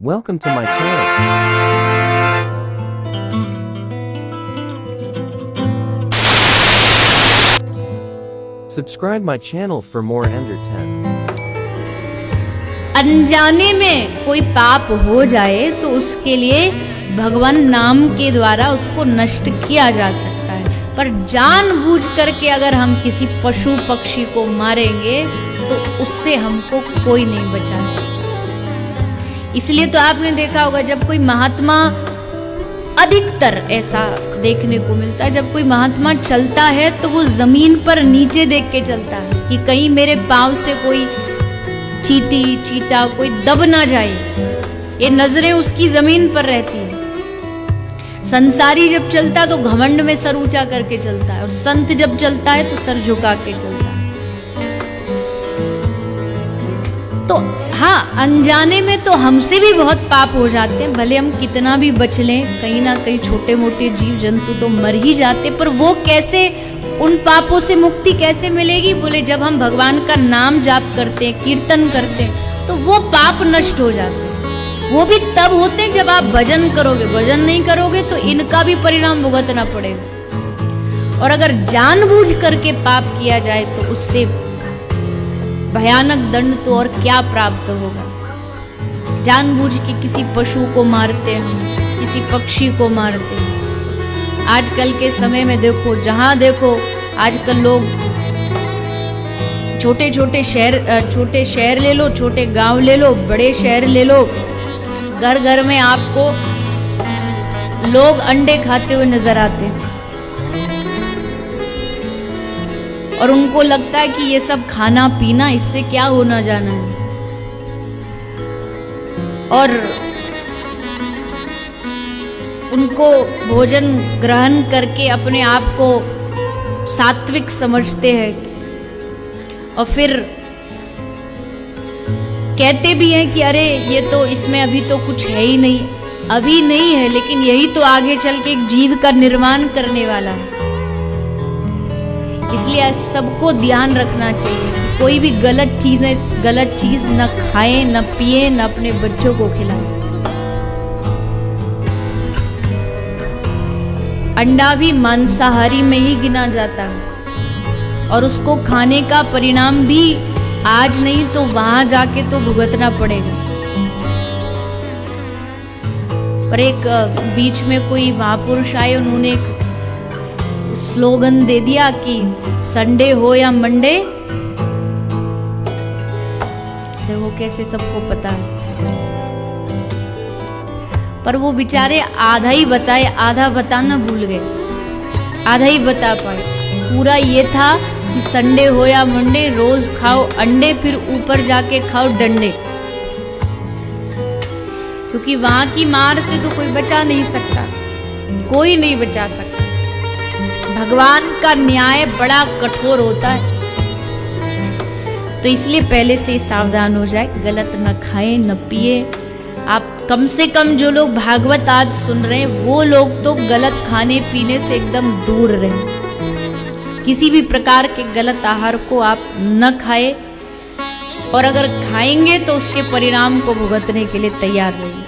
Welcome to my channel. Subscribe my channel for more Ender 10. अनजाने में कोई पाप हो जाए तो उसके लिए भगवान नाम के द्वारा उसको नष्ट किया जा सकता है, पर जानबूझ करके अगर हम किसी पशु पक्षी को मारेंगे तो उससे हमको कोई नहीं बचा सकता। इसलिए तो आपने देखा होगा जब कोई महात्मा, अधिकतर ऐसा देखने को मिलता है, जब कोई महात्मा चलता है तो वो जमीन पर नीचे देख के चलता है कि कहीं मेरे पांव से कोई चींटी चींटा कोई दब ना जाए। ये नजरें उसकी जमीन पर रहती है। संसारी जब चलता है तो घमंड में सर ऊंचा करके चलता है, और संत जब चलता है तो सर झुका के चलता है। तो हाँ, अनजाने में तो हमसे भी बहुत पाप हो जाते हैं, भले हम कितना भी बच लें, कहीं ना कहीं छोटे मोटे जीव जंतु तो मर ही जाते, पर वो कैसे, उन पापों से मुक्ति कैसे मिलेगी? बोले जब हम भगवान का नाम जाप करते हैं, कीर्तन करते हैं, तो वो पाप नष्ट हो जाते हैं। वो भी तब होते हैं जब आप भजन करोगे। भजन नहीं करोगे तो इनका भी परिणाम भुगतना पड़ेगा। और अगर जानबूझ करके पाप किया जाए तो उससे भयानक दंड तो और क्या प्राप्त होगा। जानबूझ के किसी पशु को मारते हैं, किसी पक्षी को मारते हैं। आजकल के समय में देखो, जहां देखो आजकल लोग छोटे छोटे शहर ले लो, छोटे गांव ले लो, बड़े शहर ले लो, घर घर में आपको लोग अंडे खाते हुए नजर आते हैं। और उनको लगता है कि ये सब खाना पीना, इससे क्या होना जाना है। और उनको भोजन ग्रहण करके अपने आप को सात्विक समझते हैं, और फिर कहते भी हैं कि अरे ये तो, इसमें अभी तो कुछ है ही नहीं। अभी नहीं है, लेकिन यही तो आगे चल के एक जीव का निर्माण करने वाला है। इसलिए सबको ध्यान रखना चाहिए कि कोई भी गलत चीज न खाएं, न पिए, न अपने बच्चों को खिलाएं। अंडा भी मांसाहारी में ही गिना जाता है, और उसको खाने का परिणाम भी आज नहीं तो वहां जाके तो भुगतना पड़ेगा। पर एक बीच में कोई महापुरुष आए, उन्होंने एक स्लोगन दे दिया कि संडे हो या मंडे, देखो कैसे सबको पता है। पर वो बेचारे आधा ही बताए, आधा बताना भूल गए, आधा ही बता पाए। पूरा ये था कि संडे हो या मंडे रोज खाओ अंडे, फिर ऊपर जाके खाओ डंडे, क्योंकि वहां की मार से तो कोई बचा नहीं सकता, कोई नहीं बचा सकता। भगवान का न्याय बड़ा कठोर होता है, तो इसलिए पहले से सावधान हो जाए, गलत न खाएं न पिए। आप कम से कम जो लोग भागवत आज सुन रहे हैं, वो लोग तो गलत खाने पीने से एकदम दूर रहें। किसी भी प्रकार के गलत आहार को आप न खाएं, और अगर खाएंगे तो उसके परिणाम को भुगतने के लिए तैयार रहिए।